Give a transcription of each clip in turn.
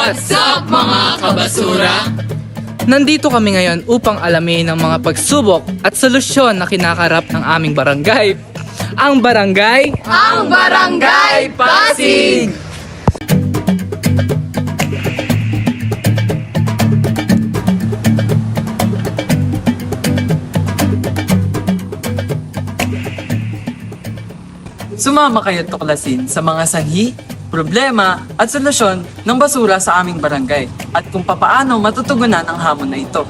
What's up mga kabasura? Nandito kami ngayon upang alamin ang mga pagsubok at solusyon na kinakarap ng aming barangay. Ang barangay Pasig! Sumama kayo tuklasin sa mga sanhi, problema at solusyon ng basura sa aming barangay at kung papaano matutugunan ang hamon na ito.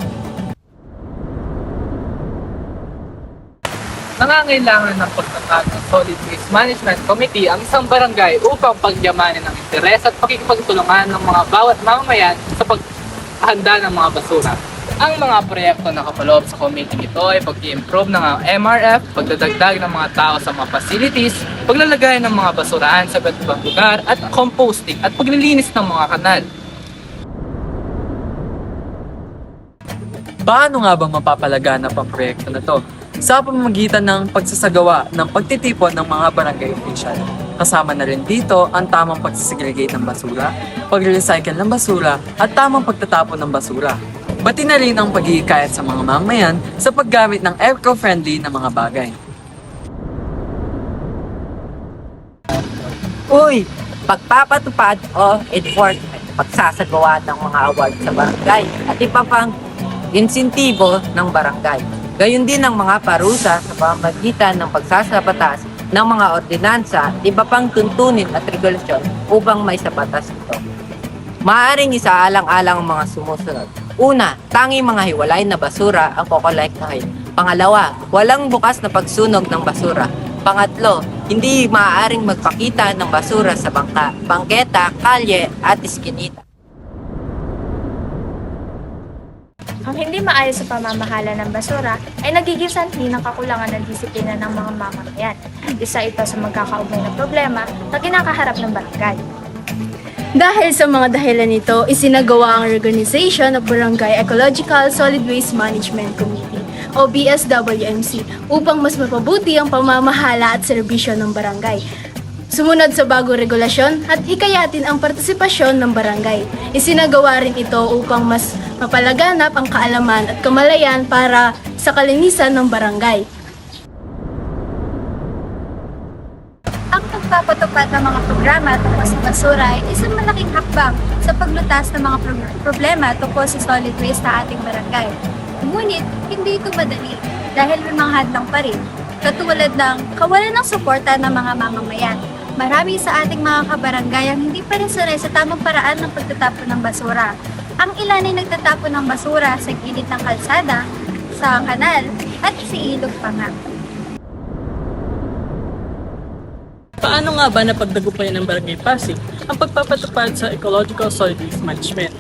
Nangangailangan ng pagtatag ng Solid Waste Management Committee ang isang barangay upang pagyamanin ang interes at pakikipagtulungan ng mga bawat mamamayan sa paghahanda ng mga basura. Ang mga proyekto na kapaloob sa committee ito ay pag-i-improve ng MRF, pagdadagdag ng mga tao sa mga facilities, paglalagay ng mga basurahan sa iba't ibang lugar at composting at paglilinis ng mga kanal. Paano nga bang mapapalaganap ang proyekto na to? Sa pamamagitan ng pagsasagawa ng pagtitipon ng mga barangay official. Kasama na rin dito ang tamang pagsisegregate ng basura, pag-recycle ng basura at tamang pagtatapon ng basura. Pati na rin ang pag-iikayat sa mga mamamayan sa paggamit ng eco-friendly na mga bagay. Uy! Pagpapatupad o enforcement, pagsasagawa ng mga award sa barangay at iba pang insentibo ng barangay. Gayon din ang mga parusa sa pamamagitan ng pagsasabatas ng mga ordinansa at iba pang tuntunin at regulasyon upang may sabatas ito. Maaaring isaalang-alang ang mga sumusunod. Una, tanging mga hiwalay na basura ang kokolektahin. Pangalawa, walang bukas na pagsunog ng basura. Pangatlo, hindi maaaring magpakita ng basura sa bangka, bangketa, kalye at iskinita. Ang hindi maayos sa pamamahala ng basura ay nagiging sanhi ng kakulangan ng disiplina ng mga mamamayan. Isa ito sa magkakaugnay na problema na kinakaharap ng barangay. Dahil sa mga dahilan nito, isinagawa ang Reorganization of Barangay Ecological Solid Waste Management Committee o BSWMC upang mas mapabuti ang pamamahala at serbisyo ng barangay. Sumunod sa bagong regulasyon at hikayatin ang partisipasyon ng barangay. Isinagawa rin ito upang mas mapalaganap ang kaalaman at kamalayan para sa kalinisan ng barangay. Ang pagpapatupad ng mga programa tungkol sa basura ay isang malaking hakbang sa paglutas ng mga problema tungkol sa solid waste sa ating barangay. Ngunit, hindi ito madali dahil may mga hadlang pa rin, katulad ng kawalan ng suporta ng mga mamamayan. Marami sa ating mga kabarangay ang hindi pa rin sanay sa tamang paraan ng pagtatapon ng basura. Ang ilan ay nagtatapon ng basura sa gilid ng kalsada, sa kanal, at sa ilog pa nga. Paano nga ba napagdagupayan ng Barangay Pasig ang pagpapatupad sa Ecological Solid Waste Management?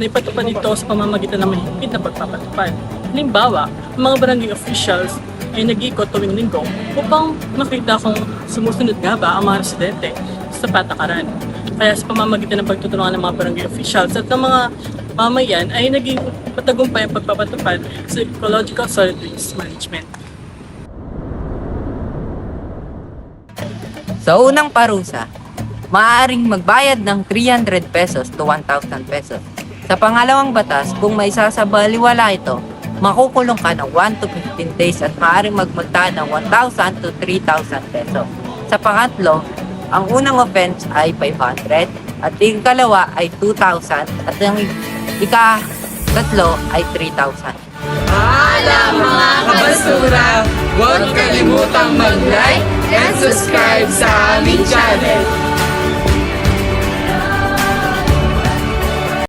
Naipatupad ito sa pamamagitan ng mahigpit na pagpapatupad. Halimbawa, ang mga barangay officials ay nag-iikot tuwing linggo upang makita kung sumusunod nga ba ang mga residente sa patakaran. Kaya sa pamamagitan ng pagtutulungan ng mga barangay officials at ng mga mamayan ay naging matagumpay ang pagpapatupad sa Ecological Solid Waste Management. Sa unang parusa, maaaring magbayad ng 300 pesos to 1,000 pesos. Sa pangalawang batas, kung may sasabaliwala ito, makukulong ka ng 1 to 15 days at maaaring magmulta ng 1,000 to 3,000 pesos. Sa pangatlo, ang unang offense ay 500 at ang ikalawa ay 2,000 at ang ikatatlo ay 3,000. Paalam mga kabasura! Huwag kalimutang mag-like and subscribe sa aming channel.